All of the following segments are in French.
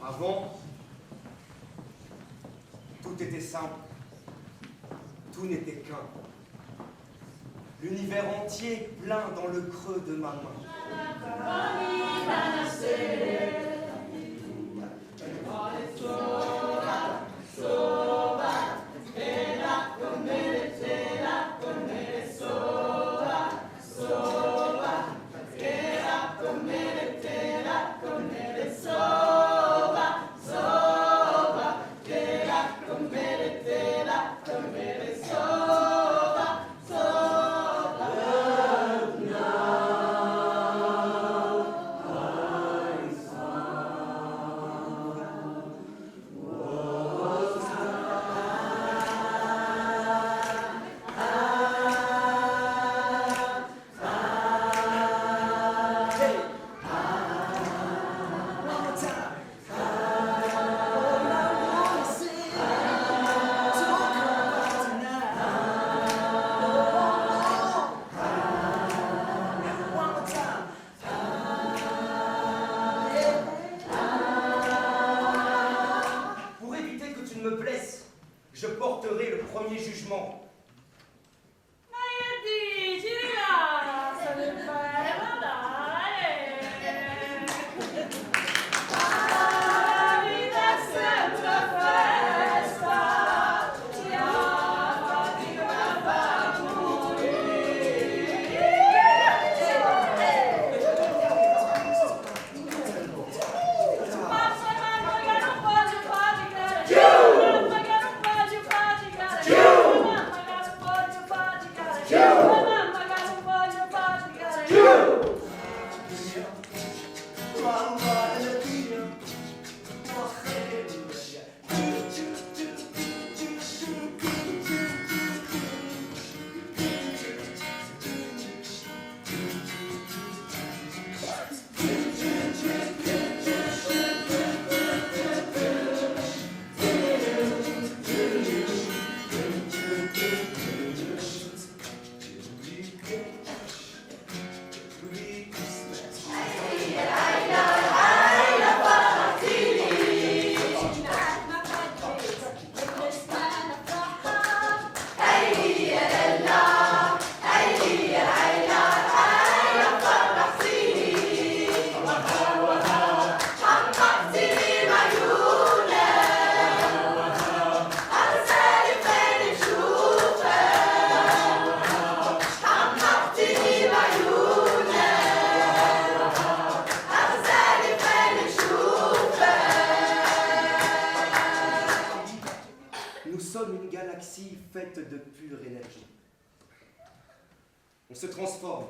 Avant, tout était simple. Tout n'était qu'un. L'univers entier plein dans le creux de ma main. Pour éviter que tu ne me blesses, je porterai le premier jugement. Nous sommes une galaxie faite de pure énergie. On se transforme,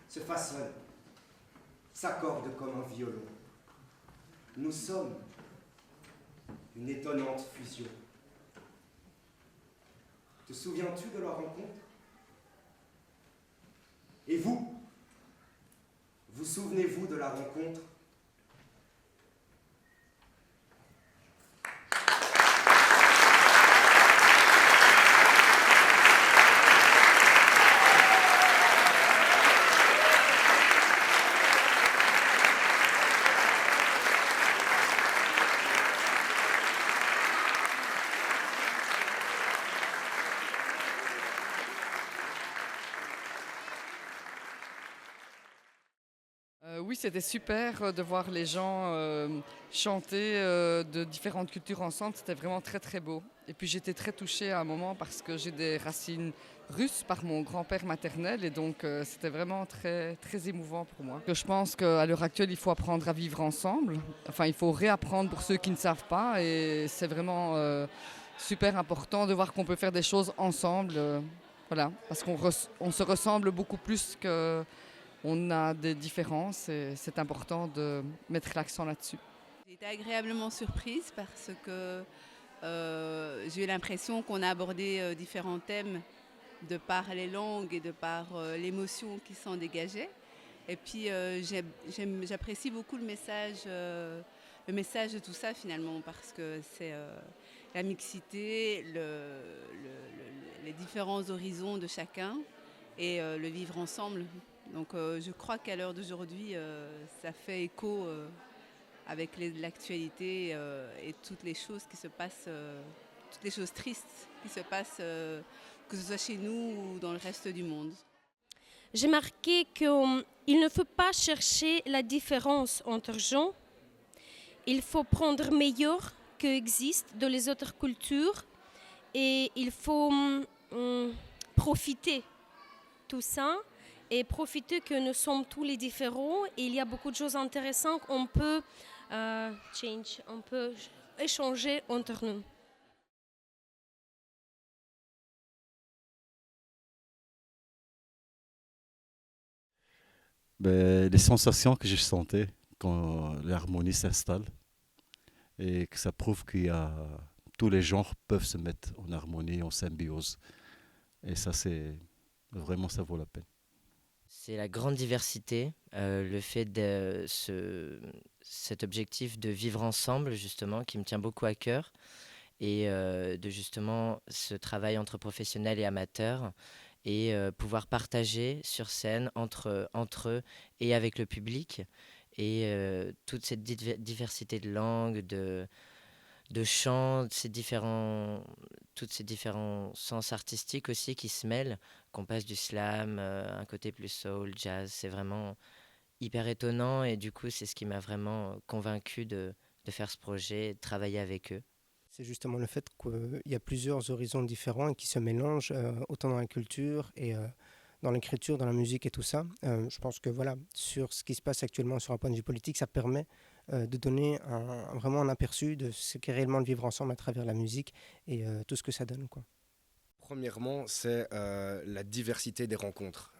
se façonne, s'accorde comme un violon. Nous sommes une étonnante fusion. Te souviens-tu de leur rencontre? Et vous? Vous souvenez-vous de la rencontre? Oui, c'était super de voir les gens chanter de différentes cultures ensemble. C'était vraiment très très beau. Et puis j'étais très touchée à un moment parce que j'ai des racines russes par mon grand-père maternel et donc c'était vraiment très très émouvant pour moi. Je pense qu'à l'heure actuelle, il faut apprendre à vivre ensemble. Enfin, il faut réapprendre pour ceux qui ne savent pas et c'est vraiment super important de voir qu'on peut faire des choses ensemble. Voilà, parce qu'on se ressemble beaucoup plus que on a des différences et c'est important de mettre l'accent là-dessus. J'ai été agréablement surprise parce que j'ai eu l'impression qu'on a abordé différents thèmes de par les langues et de par l'émotion qui s'en dégageait. Et puis j'apprécie beaucoup le message de tout ça finalement parce que c'est la mixité, les différents horizons de chacun et le vivre ensemble. Donc je crois qu'à l'heure d'aujourd'hui, ça fait écho l'actualité et toutes les choses qui se passent, toutes les choses tristes qui se passent, que ce soit chez nous ou dans le reste du monde. J'ai marqué qu'il ne faut pas chercher la différence entre gens. Il faut prendre meilleur que existe dans les autres cultures et il faut profiter tout ça et profiter que nous sommes tous les différents et il y a beaucoup de choses intéressantes qu'on peut on peut échanger entre nous. Ben, les sensations que je sentais quand l'harmonie s'installe et que ça prouve qu'il y a tous les genres peuvent se mettre en harmonie, en symbiose. Et ça, c'est vraiment, ça vaut la peine. C'est la grande diversité, le fait de cet objectif de vivre ensemble, justement, qui me tient beaucoup à cœur, et de justement ce travail entre professionnels et amateurs, et pouvoir partager sur scène entre eux et avec le public, et toute cette diversité de langues, de chants, toutes ces différents sens artistiques aussi qui se mêlent, qu'on passe du slam, un côté plus soul, jazz, c'est vraiment hyper étonnant et du coup c'est ce qui m'a vraiment convaincu de faire ce projet et de travailler avec eux. C'est justement le fait qu'il y a plusieurs horizons différents et qui se mélangent autant dans la culture et dans l'écriture, dans la musique et tout ça. Je pense que voilà, sur ce qui se passe actuellement sur un point de vue politique, ça permet de donner vraiment un aperçu de ce qu'est réellement le vivre ensemble à travers la musique et tout ce que ça donne, quoi. Premièrement, c'est la diversité des rencontres.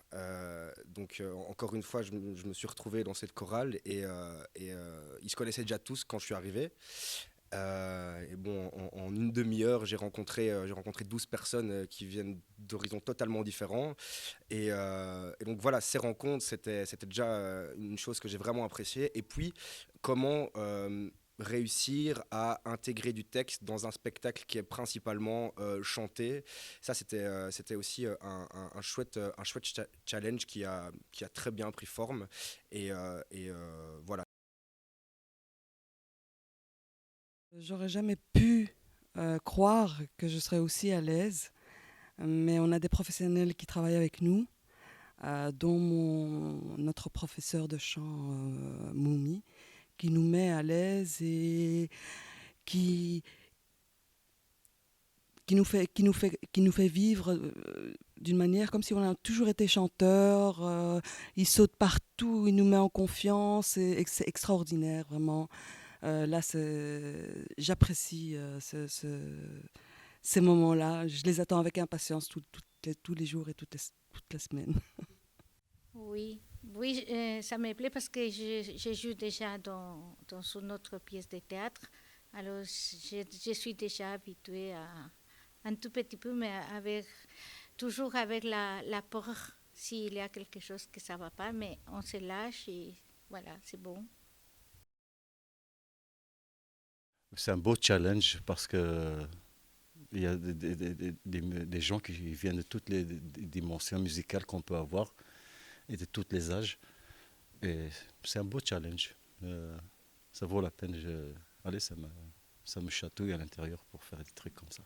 Encore une fois, je me suis retrouvé dans cette chorale et ils se connaissaient déjà tous quand je suis arrivé. Et bon, en une demi-heure, j'ai rencontré 12 personnes qui viennent d'horizons totalement différents. Et donc voilà, ces rencontres, c'était déjà une chose que j'ai vraiment appréciée. Et puis, comment réussir à intégrer du texte dans un spectacle qui est principalement chanté. Ça, c'était aussi un chouette challenge qui a très bien pris forme. Et voilà. J'aurais jamais pu croire que je serais aussi à l'aise, mais on a des professionnels qui travaillent avec nous, dont notre professeur de chant, Moumi, qui nous met à l'aise et qui nous fait vivre d'une manière comme si on a toujours été chanteur. Il saute partout, il nous met en confiance, et c'est extraordinaire, vraiment. Là, j'apprécie ces moments-là. Je les attends avec impatience tous les jours et toutes les semaines. Oui, ça me plaît parce que je joue déjà dans une autre pièce de théâtre. Alors, je suis déjà habituée à un tout petit peu, mais toujours avec la peur s'il y a quelque chose que ça ne va pas, mais on se lâche et voilà, c'est bon. C'est un beau challenge parce que il y a des gens qui viennent de toutes les dimensions musicales qu'on peut avoir et de tous les âges. Et c'est un beau challenge. Ça vaut la peine. Allez, ça me chatouille à l'intérieur pour faire des trucs comme ça.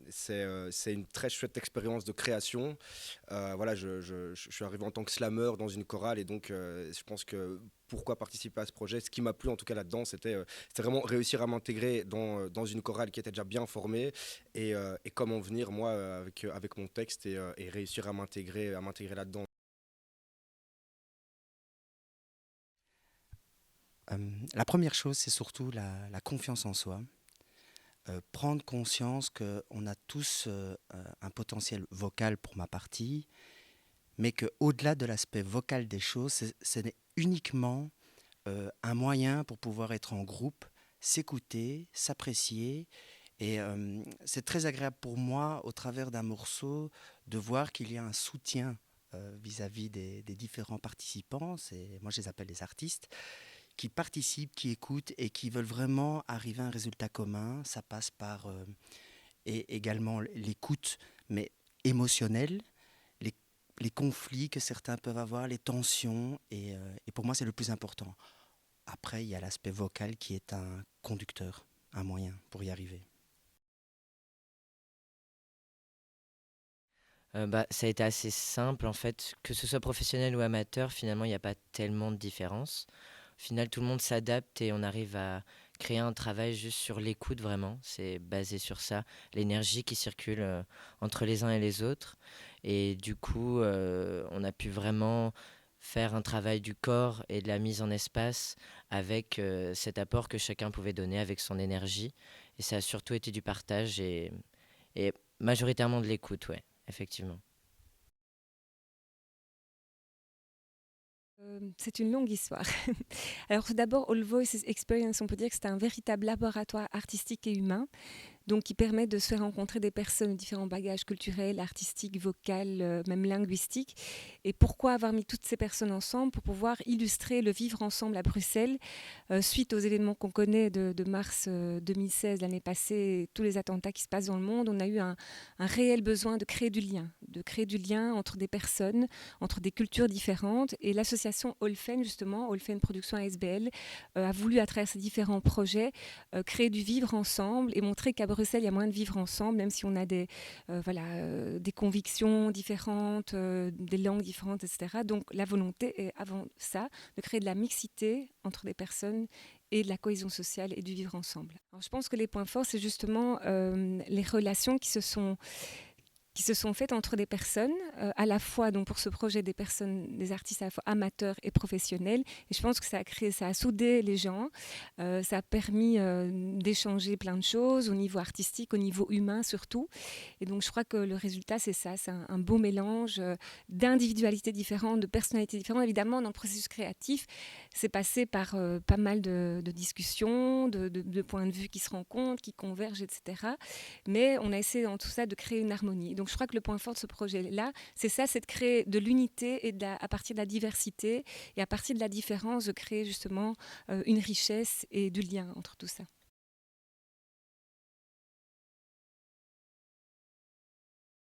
C'est une très chouette expérience de création. Voilà, je suis arrivé en tant que slammer dans une chorale et donc je pense que pourquoi participer à ce projet, ce qui m'a plu en tout cas là-dedans, c'était vraiment réussir à m'intégrer dans une chorale qui était déjà bien formée et comment venir moi avec mon texte et réussir à m'intégrer là-dedans. La première chose, c'est surtout la confiance en soi. Prendre conscience qu'on a tous un potentiel vocal pour ma partie, mais qu'au-delà de l'aspect vocal des choses, ce n'est uniquement un moyen pour pouvoir être en groupe, s'écouter, s'apprécier. Et c'est très agréable pour moi, au travers d'un morceau, de voir qu'il y a un soutien vis-à-vis des différents participants. Moi, je les appelle les artistes, qui participent, qui écoutent et qui veulent vraiment arriver à un résultat commun. Ça passe par et également l'écoute, mais émotionnelle, les conflits que certains peuvent avoir, les tensions. Et pour moi, c'est le plus important. après, il y a l'aspect vocal qui est un conducteur, un moyen pour y arriver. Ça a été assez simple en fait, que ce soit professionnel ou amateur, finalement il n'y a pas tellement de différence. Au final, tout le monde s'adapte et on arrive à créer un travail juste sur l'écoute vraiment. C'est basé sur ça, l'énergie qui circule entre les uns et les autres. Et du coup, on a pu vraiment faire un travail du corps et de la mise en espace avec cet apport que chacun pouvait donner avec son énergie. Et ça a surtout été du partage et majoritairement de l'écoute, ouais, effectivement. C'est une longue histoire. Alors tout d'abord, All Voices Experience, on peut dire que c'est un véritable laboratoire artistique et humain, donc qui permet de se faire rencontrer des personnes de différents bagages culturels, artistiques, vocaux, même linguistiques. Et pourquoi avoir mis toutes ces personnes ensemble? Pour pouvoir illustrer le vivre ensemble à Bruxelles, suite aux événements qu'on connaît de mars 2016, l'année passée, tous les attentats qui se passent dans le monde. On a eu un réel besoin de créer du lien entre des personnes, entre des cultures différentes. Et l'association Olfen, justement, Olfen Production ASBL, a voulu, à travers ces différents projets, créer du vivre ensemble et montrer qu'à Bruxelles, il y a moyen de vivre ensemble, même si on a des convictions différentes, des langues différentes, etc. Donc la volonté est, avant ça, de créer de la mixité entre des personnes et de la cohésion sociale et du vivre ensemble. Alors, je pense que les points forts, c'est justement les relations qui se sont faites entre des personnes, à la fois donc pour ce projet des artistes à la fois amateurs et professionnels. Et je pense que ça a soudé les gens, ça a permis d'échanger plein de choses au niveau artistique, au niveau humain surtout. Et donc je crois que le résultat c'est ça, c'est un beau mélange d'individualités différentes, de personnalités différentes. Évidemment, dans le processus créatif, c'est passé par pas mal de discussions, de points de vue qui se rencontrent, qui convergent, etc. Mais on a essayé dans tout ça de créer une harmonie. Donc je crois que le point fort de ce projet-là, c'est ça, c'est de créer de l'unité et à partir de la diversité et à partir de la différence, de créer justement une richesse et du lien entre tout ça.